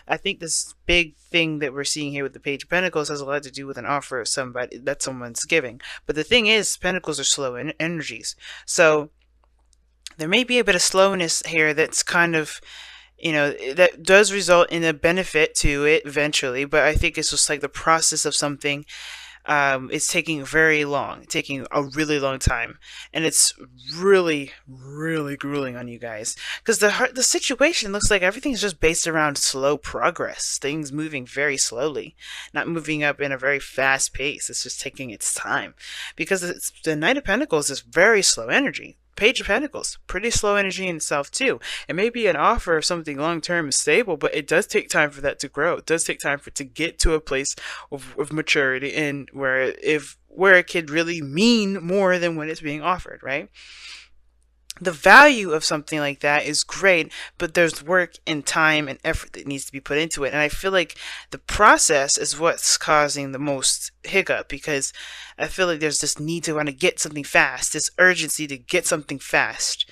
I think this big thing that we're seeing here with the Page of Pentacles has a lot to do with an offer of somebody that someone's giving. But the thing is, Pentacles are slow energies. So there may be a bit of slowness here that's kind of, that does result in a benefit to it eventually, but I think it's just like the process of something. It's taking very long, taking a really long time, and it's really, really grueling on you guys because the situation looks like everything's just based around slow progress, things moving very slowly, not moving up in a very fast pace. It's just taking its time because the Knight of Pentacles is very slow energy. Page of Pentacles, pretty slow energy in itself too. It may be an offer of something long term and stable, but it does take time for that to grow. It does take time for it to get to a place of maturity and where it could really mean more than when it's being offered, right? The value of something like that is great, but there's work and time and effort that needs to be put into it. And I feel like the process is what's causing the most hiccup because I feel like there's this need to want to get something fast, this urgency to get something fast.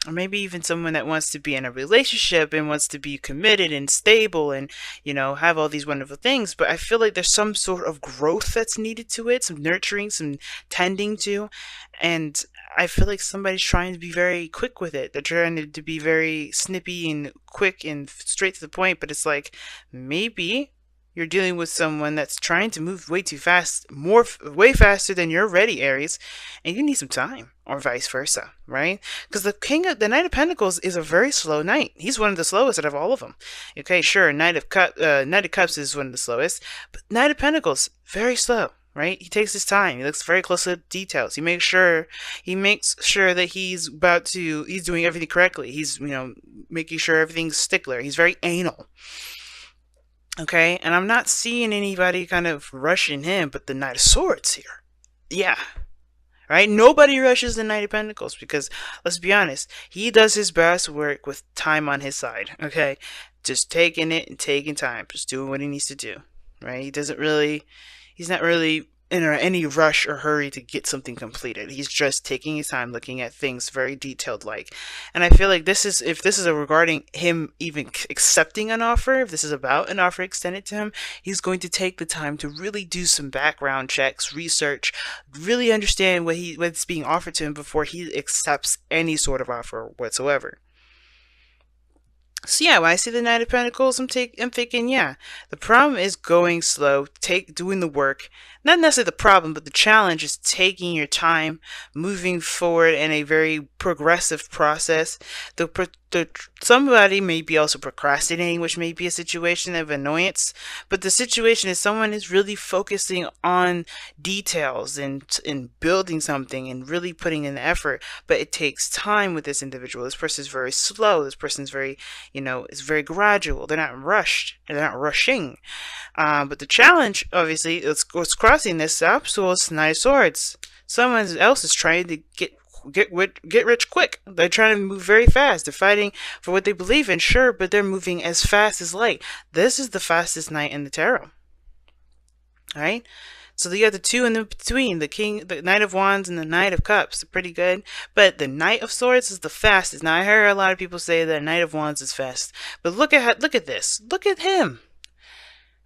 Or maybe even someone that wants to be in a relationship and wants to be committed and stable and, have all these wonderful things. But I feel like there's some sort of growth that's needed to it, some nurturing, some tending to. And I feel like somebody's trying to be very quick with it. They're trying to be very snippy and quick and straight to the point. But it's like, maybe you're dealing with someone that's trying to move way too fast, way faster than you're ready, Aries, and you need some time, or vice versa, right? Because the Knight of Pentacles is a very slow knight. He's one of the slowest out of all of them. Okay, sure, Knight of Cups is one of the slowest, but Knight of Pentacles very slow. Right? He takes his time. He looks very close to details. He makes sure that he's doing everything correctly. He's, making sure everything's stickler. He's very anal. Okay, and I'm not seeing anybody kind of rushing him, but the Knight of Swords here. Yeah, right? Nobody rushes the Knight of Pentacles because, let's be honest, he does his best work with time on his side. Okay, just taking it and taking time, just doing what he needs to do. Right? He's not really in any rush or hurry to get something completed. He's just taking his time, looking at things very detailed like. And I feel like if this is regarding him even accepting an offer, if this is about an offer extended to him, he's going to take the time to really do some background checks, research, really understand what's being offered to him before he accepts any sort of offer whatsoever. So yeah, when I see the Knight of Pentacles, I'm thinking, yeah, the problem is going slow, doing the work. Not necessarily the problem, but the challenge is taking your time, moving forward in a very progressive process. Somebody may be also procrastinating, which may be a situation of annoyance, but the situation is someone is really focusing on details and building something and really putting in the effort, but it takes time with this individual. This person is very slow. This person's very, is very gradual. They're not rushed. They're not rushing. But the challenge, obviously, is what's crossing this obstacle is Knight of Swords. Someone else is trying to get rich quick. They're trying to move very fast. They're fighting for what they believe in, sure, but they're moving as fast as light. This is the fastest knight in the tarot. All right? So you have the two in between, the Knight of Wands and the Knight of Cups. They're pretty good. But the Knight of Swords is the fastest. Now I heard a lot of people say that Knight of Wands is fast. But look at this. Look at him.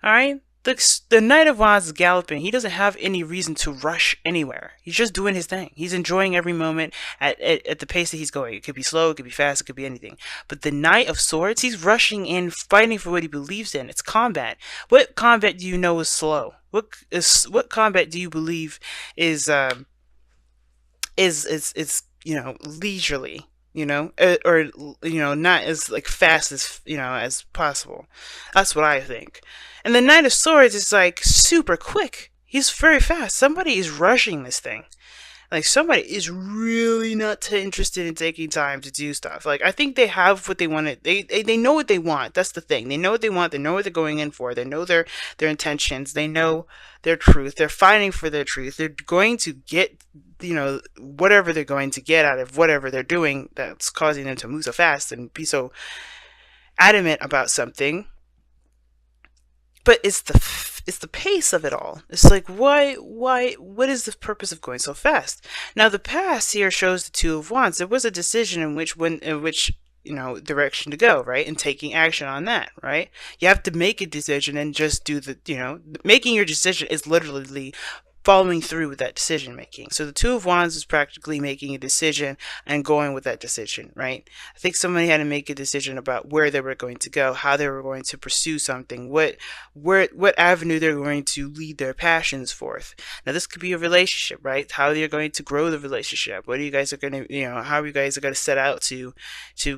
Alright? The Knight of Wands is galloping. He doesn't have any reason to rush anywhere. He's just doing his thing. He's enjoying every moment at the pace that he's going. It could be slow, it could be fast, it could be anything. But the Knight of Swords, he's rushing in, fighting for what he believes in. It's combat. What combat do you know is slow? What combat do you believe is leisurely? Or not as like fast as as possible. That's what I think. And the Knight of Swords is like super quick. He's very fast. Somebody is rushing this thing. Like somebody is really not interested in taking time to do stuff. Like I think they have what they want. They know what they want. That's the thing. They know what they want. They know what they're going in for. They know their intentions. They know their truth. They're fighting for their truth. They're going to get whatever they're going to get out of whatever they're doing that's causing them to move so fast and be so adamant about something. But it's the pace of it all. It's like, what is the purpose of going so fast? Now the past here shows the Two of Wands. There was a decision in which direction to go, right? And taking action on that, right? You have to make a decision and just do making your decision is literally following through with that decision making. So the Two of Wands is practically making a decision and going with that decision, right? I think somebody had to make a decision about where they were going to go, how they were going to pursue something, what avenue they're going to lead their passions forth. Now this could be a relationship, right? How you're going to grow the relationship. What are you guys are going to, how you guys are going to set out to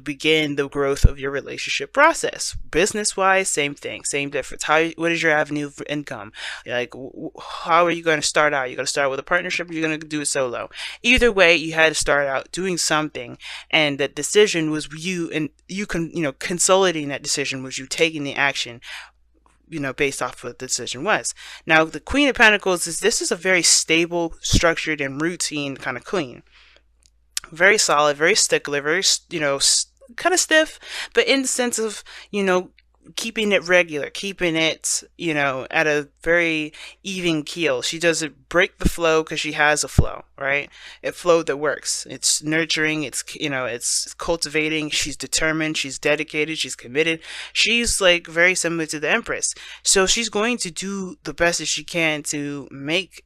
begin the growth of your relationship process. Business wise, same thing, same difference. What is your avenue for income? Like, how are you going to start out? You're going to start with a partnership, or you're going to do it solo. Either way, you had to start out doing something, and that decision was you, and consolidating that decision was you taking the action, based off what the decision was. Now, the Queen of Pentacles this is a very stable, structured, and routine kind of queen. Very solid, very stickler, very, kind of stiff, but in the sense of, keeping it regular, keeping it, at a very even keel. She doesn't break the flow because she has a flow, right? A flow that works. It's nurturing, it's cultivating. She's determined, she's dedicated, she's committed. She's like very similar to the Empress. So she's going to do the best that she can to make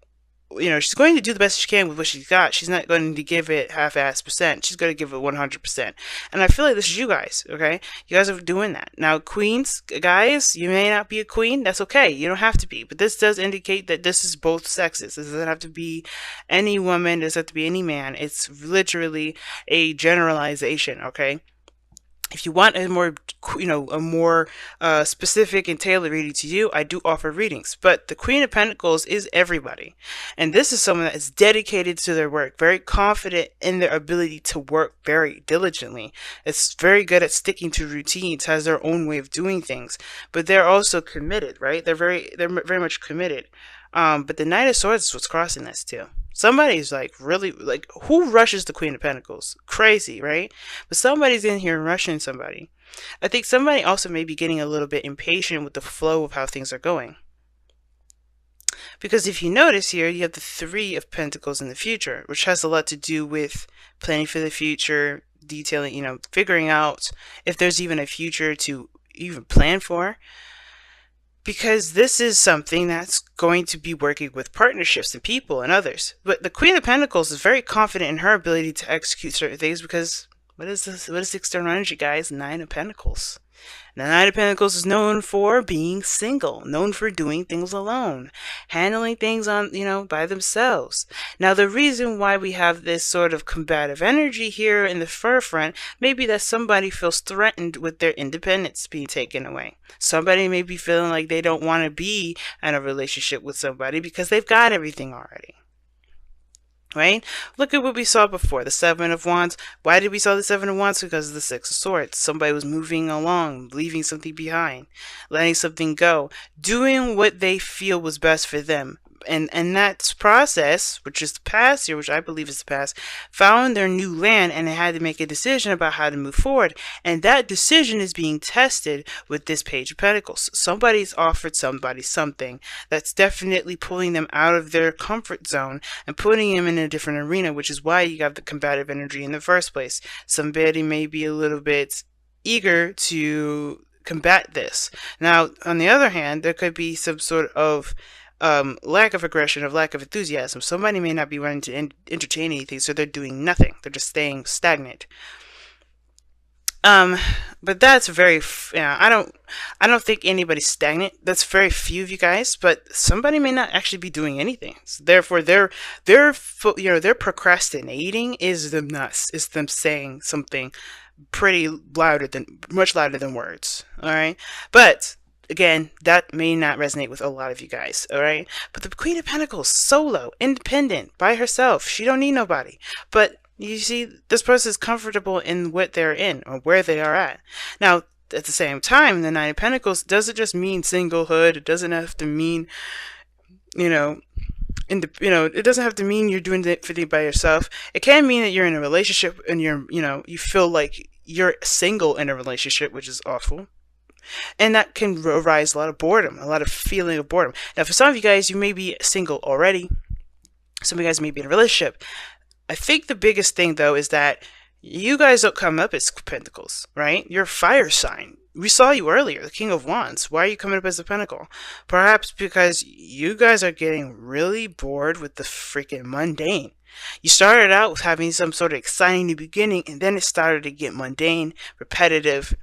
she's going to do the best she can with what she's got. She's not going to give it half-ass percent. She's going to give it 100%. And I feel like this is you guys, okay? You guys are doing that. Now, queens, guys, you may not be a queen. That's okay. You don't have to be. But this does indicate that this is both sexes. This doesn't have to be any woman. It doesn't have to be any man. It's literally a generalization, okay? If you want a more specific and tailored reading to you, I do offer readings. But the Queen of Pentacles is everybody. And this is someone that is dedicated to their work, very confident in their ability to work very diligently. It's very good at sticking to routines, has their own way of doing things. But they're also committed, right? They're very much committed. But the Knight of Swords is what's crossing this too. Somebody's like really, like, who rushes the Queen of Pentacles? Crazy, right? But somebody's in here rushing somebody. I think somebody also may be getting a little bit impatient with the flow of how things are going. Because if you notice here, you have the Three of Pentacles in the future, which has a lot to do with planning for the future, detailing, figuring out if there's even a future to even plan for. Because this is something that's going to be working with partnerships and people and others. But the Queen of Pentacles is very confident in her ability to execute certain things because what is this? What is the external energy, guys? Nine of Pentacles. The Nine of Pentacles is known for being single, known for doing things alone, handling things by themselves. Now, the reason why we have this sort of combative energy here in the forefront may be that somebody feels threatened with their independence being taken away. Somebody may be feeling like they don't want to be in a relationship with somebody because they've got everything already. Right? Look at what we saw before, the Seven of Wands. Why did we saw the Seven of Wands? Because of the Six of Swords. Somebody was moving along, leaving something behind, letting something go, doing what they feel was best for them. And that process, which is the past here, which I believe is the past, found their new land and they had to make a decision about how to move forward. And that decision is being tested with this Page of Pentacles. Somebody's offered somebody something that's definitely pulling them out of their comfort zone and putting them in a different arena, which is why you got the combative energy in the first place. Somebody may be a little bit eager to combat this. Now, on the other hand, there could be some sort of lack of aggression, of lack of enthusiasm. Somebody may not be wanting to entertain anything, so they're doing nothing. They're just staying stagnant. But that's very, I don't think anybody's stagnant. That's very few of you guys, but somebody may not actually be doing anything. So therefore, their procrastinating is them saying something much louder than words. All right, but again, that may not resonate with a lot of you guys, all right? But the Queen of Pentacles, solo, independent, by herself. She don't need nobody. But you see, this person is comfortable in what they're in or where they are at. Now, at the same time, the Nine of Pentacles doesn't just mean singlehood. It doesn't have to mean, it doesn't have to mean you're doing everything by yourself. It can mean that you're in a relationship and you feel like you're single in a relationship, which is awful. And that can arise a lot of boredom, a lot of feeling of boredom. Now, for some of you guys, you may be single already. Some of you guys may be in a relationship. I think the biggest thing, though, is that You guys don't come up as Pentacles, right? You're a fire sign. We saw you earlier, the King of Wands. Why are you coming up as a Pentacle? Perhaps because you guys are getting really bored with the freaking mundane. You started out with having some sort of exciting new beginning, and then it started to get mundane, repetitive,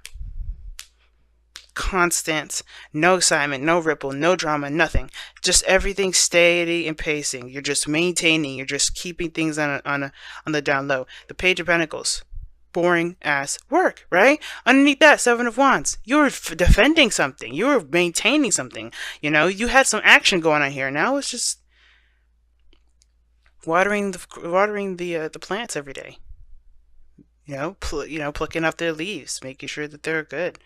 constant, no excitement, no ripple, no drama, nothing. Just everything steady and pacing. You're just maintaining. You're just keeping things on the down low. The Page of Pentacles, boring ass work, right? Underneath that, Seven of Wands, you were defending something. You were maintaining something. You know, you had some action going on here. Now it's just watering the plants every day. Plucking off their leaves, making sure that they're good.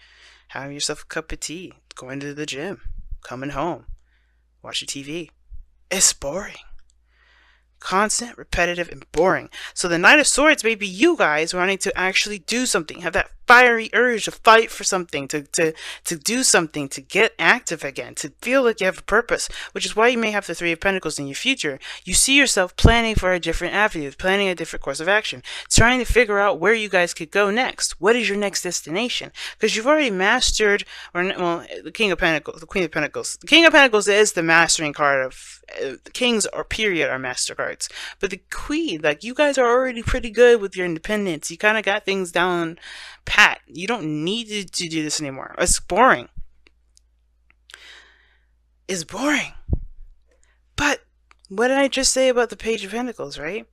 Having yourself a cup of tea, going to the gym, coming home, watching TV. It's boring. Constant, repetitive, and boring. So the Knight of Swords may be you guys wanting to actually do something, have that fiery urge to fight for something, to do something, to get active again, to feel like you have a purpose, which is why you may have the Three of Pentacles in your future. You see yourself planning for a different avenue, planning a different course of action, trying to figure out where you guys could go next. What is your next destination? Because you've already mastered, the King of Pentacles, the Queen of Pentacles. The King of Pentacles is the mastering card of the kings or period are master cards, but the queen, like, you guys are already pretty good with your independence. You kind of got things down pat. You don't need to do this anymore. It's boring. It's boring. But what did I just say about the Page of Pentacles, right?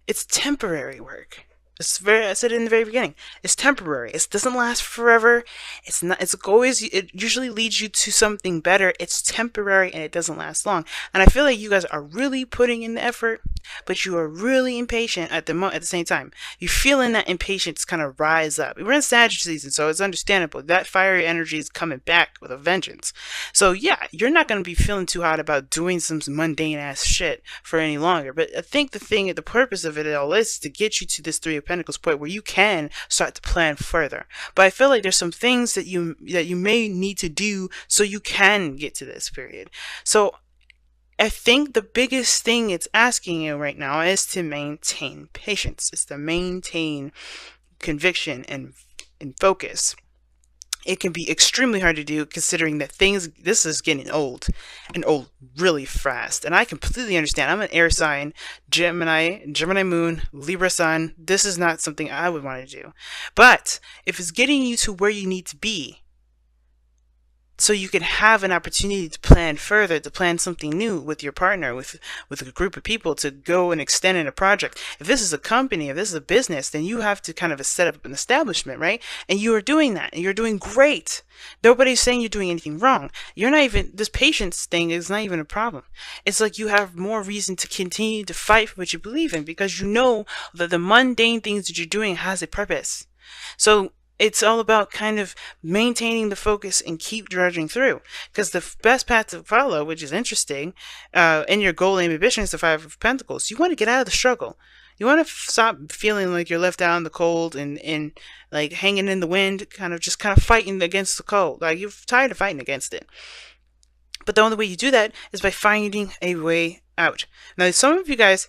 It's temporary work. I said it in the very beginning. It's temporary. It doesn't last forever. It usually leads you to something better. It's temporary and it doesn't last long. And I feel like you guys are really putting in the effort, but you are really impatient at the same time. You're feeling that impatience kind of rise up. We're in Sagittarius season, so it's understandable. That fiery energy is coming back with a vengeance. So yeah, you're not going to be feeling too hot about doing some mundane ass shit for any longer. But I think the purpose of it all is to get you to this Three of Pentacles point where you can start to plan further. But I feel like there's some things that you may need to do so you can get to this period. So I think the biggest thing it's asking you right now is to maintain patience. It's to maintain conviction and focus. It can be extremely hard to do considering that this is getting old and old really fast. And I completely understand. I'm an air sign, Gemini moon, Libra sun. This is not something I would want to do. But if it's getting you to where you need to be, so you can have an opportunity to plan further, to plan something new with your partner, with a group of people, to go and extend in a project. If this is a company, if this is a business, then you have to kind of set up an establishment, right? And you are doing that, and you're doing great. Nobody's saying you're doing anything wrong. This patience thing is not even a problem. It's like you have more reason to continue to fight for what you believe in, because you know that the mundane things that you're doing has a purpose. So it's all about kind of maintaining the focus and keep drudging through, because the best path to follow, which is interesting, in your goal and ambition, is the Five of Pentacles. You want to get out of the struggle. You want to stop feeling like you're left out in the cold and like hanging in the wind, kind of fighting against the cold. Like, you're tired of fighting against it. But the only way you do that is by finding a way out. Now, some of you guys,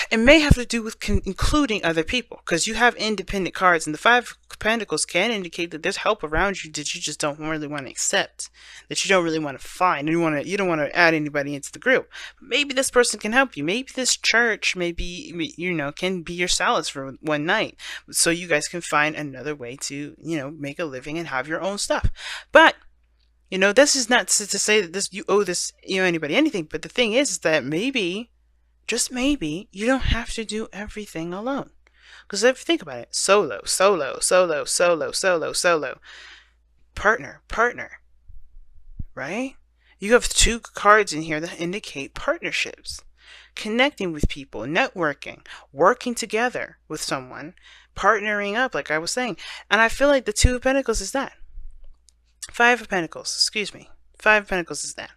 it may have to do with including other people, because you have independent cards, and the Five of Pentacles can indicate that there's help around you that you just don't really want to accept, that you don't really want to find. You don't want to add anybody into the group. Maybe this person can help you. Maybe this church, can be your solace for one night, so you guys can find another way to, make a living and have your own stuff. But this is not to say that you owe anybody anything. But the thing is that maybe, just maybe, you don't have to do everything alone. Because if you think about it, solo, partner, right? You have two cards in here that indicate partnerships. Connecting with people, networking, working together with someone, partnering up, like I was saying. And I feel like the Two of Pentacles is that. Five of Pentacles is that.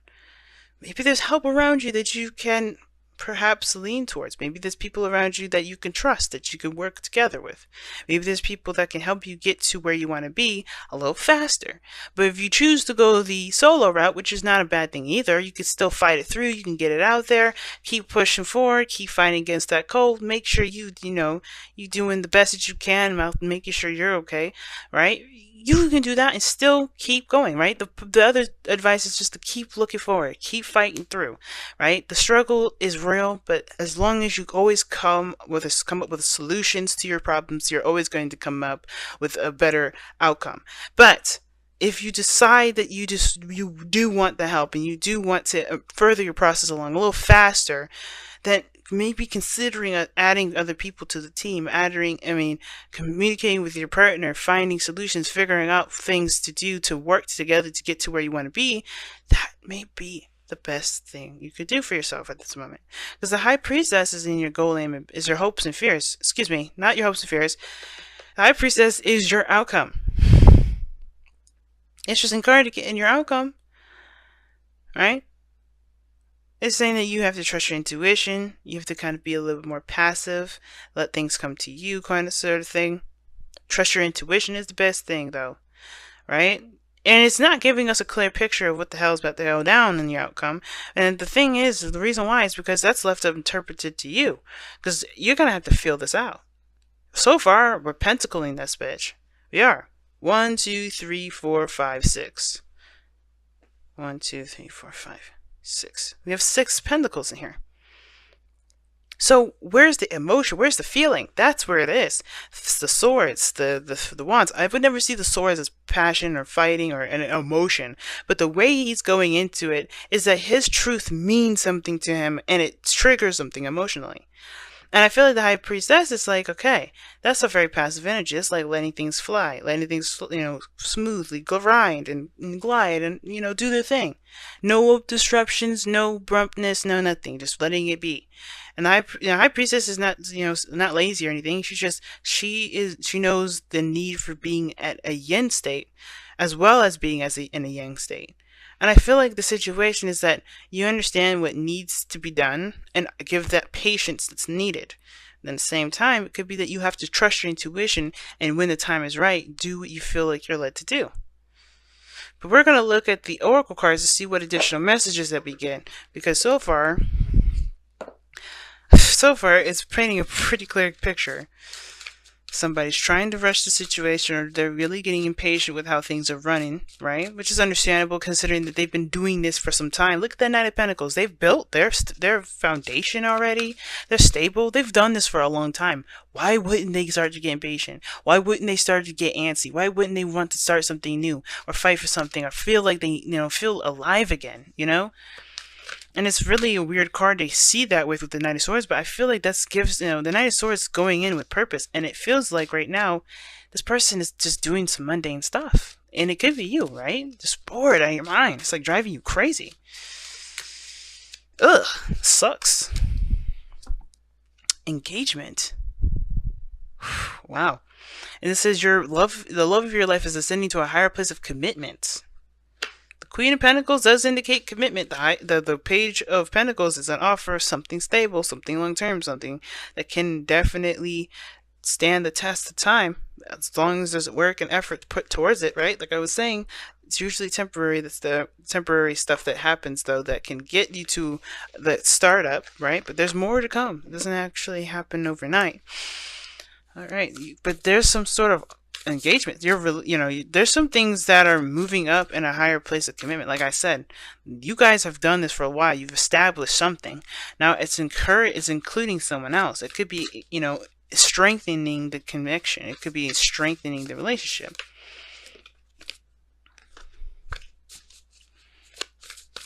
Maybe there's help around you that you can perhaps lean towards. Maybe there's people around you that you can trust, that you can work together with. Maybe there's people that can help you get to where you want to be a little faster. But if you choose to go the solo route, which is not a bad thing either, you can still fight it through. You can get it out there, keep pushing forward, keep fighting against that cold. Make sure you doing the best that you can, making sure you're okay, right? You can do that and still keep going, right? The other advice is just to keep looking forward, keep fighting through, right? The struggle is real, but as long as you always come up with solutions to your problems, you're always going to come up with a better outcome. But if you decide that you do want the help and you do want to further your process along a little faster, then maybe considering adding other people to the team, communicating with your partner, finding solutions, figuring out things to do to work together to get to where you want to be, that may be the best thing you could do for yourself at this moment. Because the High Priestess is in your goal aim, is your hopes and fears. Excuse me, not your hopes and fears. The High Priestess is your outcome. Interesting card to get in your outcome, right? It's saying that you have to trust your intuition. You have to kind of be a little bit more passive. Let things come to you, kind of sort of thing. Trust your intuition is the best thing, though. Right? And it's not giving us a clear picture of what the hell is about to go down in your outcome. And the thing is, the reason why is because that's left up interpreted to you. Because you're going to have to feel this out. So far, we're pentacling this bitch. We are. 1, 2, 3, 4, 5, 6. 1, 2, 3, 4, 5. 6. We have 6 pentacles in here. So where's the emotion? Where's the feeling? That's where it is. It's the swords, the wands. I would never see the swords as passion or fighting or an emotion, but the way he's going into it is that his truth means something to him and it triggers something emotionally. And I feel like the High Priestess is like, okay, that's a very passive energy. It's like letting things fly, letting things, smoothly grind and glide and, do their thing. No disruptions, no brumpness, no nothing. Just letting it be. And the High Priestess is not, not lazy or anything. She knows the need for being at a yin state as well as being in a yang state. And I feel like the situation is that you understand what needs to be done and give that patience that's needed. And at the same time, it could be that you have to trust your intuition and when the time is right, do what you feel like you're led to do. But we're going to look at the oracle cards to see what additional messages that we get. Because so far, it's painting a pretty clear picture. Somebody's trying to rush the situation, or they're really getting impatient with how things are running, right? Which is understandable considering that they've been doing this for some time. Look at the Knight of Pentacles. They've built their foundation already. They're stable. They've done this for a long time. Why wouldn't they start to get impatient? Why wouldn't they start to get antsy? Why wouldn't they want to start something new or fight for something or feel like they, feel alive again, And it's really a weird card to see that with the Knight of Swords, but I feel like that gives, the Knight of Swords going in with purpose, and it feels like right now, this person is just doing some mundane stuff. And it could be you, right? Just bored out of your mind. It's like driving you crazy. Ugh, sucks. Engagement. Wow. And it says the love of your life is ascending to a higher place of commitment. Queen of Pentacles does indicate commitment. The Page of Pentacles is an offer of something stable, something long-term, something that can definitely stand the test of time as long as there's work and effort put towards it, right? Like I was saying, it's usually temporary. That's the temporary stuff that happens, though, that can get you to the startup, right? But there's more to come. It doesn't actually happen overnight. All right, but there's some sort of engagement. There's some things that are moving up in a higher place of commitment. Like I said, you guys have done this for a while. You've established something. Now it's including someone else. It could be, strengthening the connection. It could be strengthening the relationship.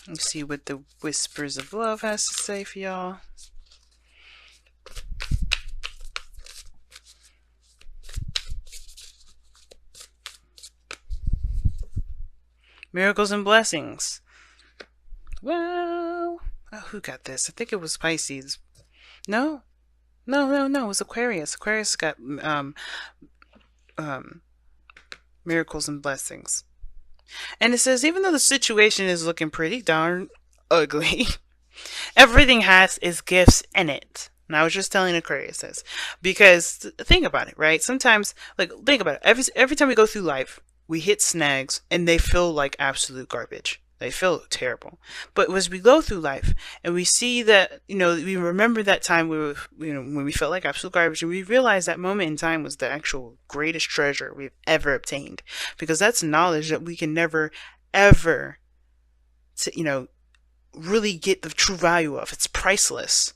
Let's see what the Whispers of Love has to say for y'all. Miracles and blessings. Wow. Oh, who got this? I think it was Pisces. No. It was Aquarius. Aquarius got miracles and blessings. And it says, even though the situation is looking pretty darn ugly, Everything has its gifts in it. And I was just telling Aquarius this because think about it, right? Sometimes, like, think about it. Every time we go through life, we hit snags, and they feel like absolute garbage. They feel terrible. But as we go through life and we see that, we remember that time when we felt like absolute garbage, and we realize that moment in time was the actual greatest treasure we've ever obtained, because that's knowledge that we can never, ever, really get the true value of. It's priceless.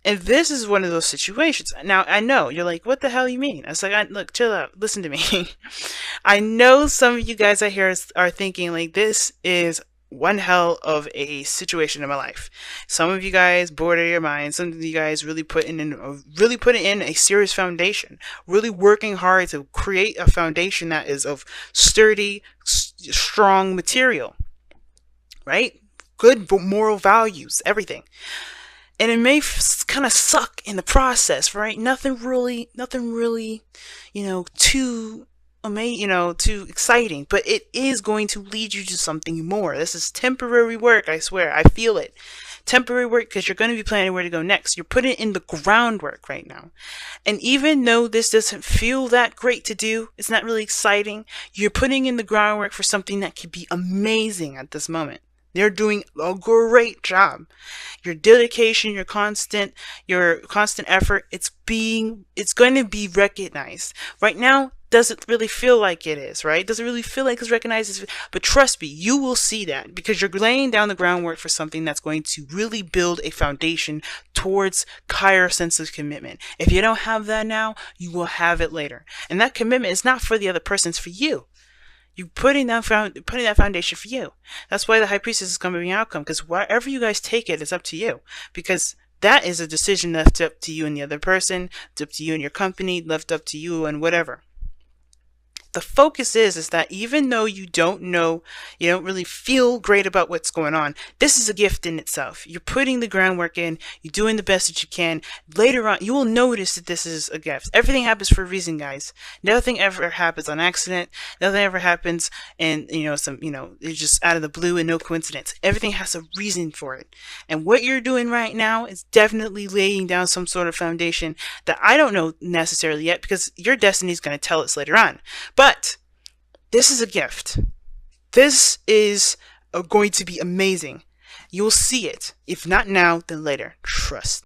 And this is one of those situations. Now, I know you're like, what the hell you mean? I was like, look, chill out, listen to me. I know some of you guys out here are thinking like, this is one hell of a situation in my life. Some of you guys bored out of your mind. Some of you guys really putting in a serious foundation, really working hard to create a foundation that is of sturdy, strong material, right? Good moral values, everything. And it may kind of suck in the process, right? Nothing really, too amazing, too exciting, but it is going to lead you to something more. This is temporary work, I swear. I feel it. Temporary work, because you're going to be planning where to go next. You're putting in the groundwork right now. And even though this doesn't feel that great to do, it's not really exciting, you're putting in the groundwork for something that could be amazing at this moment. They're doing a great job. Your dedication, your constant effort, it's going to be recognized. Right now, doesn't really feel like it is, right? Doesn't really feel like it's recognized. But trust me, you will see that, because you're laying down the groundwork for something that's going to really build a foundation towards higher sense of commitment. If you don't have that now, you will have it later. And that commitment is not for the other person, it's for you. You're putting that foundation for you. That's why the High Priestess is going to be an outcome, because wherever you guys take it is up to you. Because that is a decision left up to you and the other person, it's up to you and your company, left up to you and whatever. The focus is that even though you don't know, you don't really feel great about what's going on, this is a gift in itself. You're putting the groundwork in, you're doing the best that you can. Later on, you will notice that this is a gift. Everything happens for a reason, guys. Nothing ever happens on accident. Nothing ever happens and, it's just out of the blue and no coincidence. Everything has a reason for it. And what you're doing right now is definitely laying down some sort of foundation that I don't know necessarily yet, because your destiny is going to tell us later on. But this is a gift. This is going to be amazing. You'll see it. If not now, then later. Trust.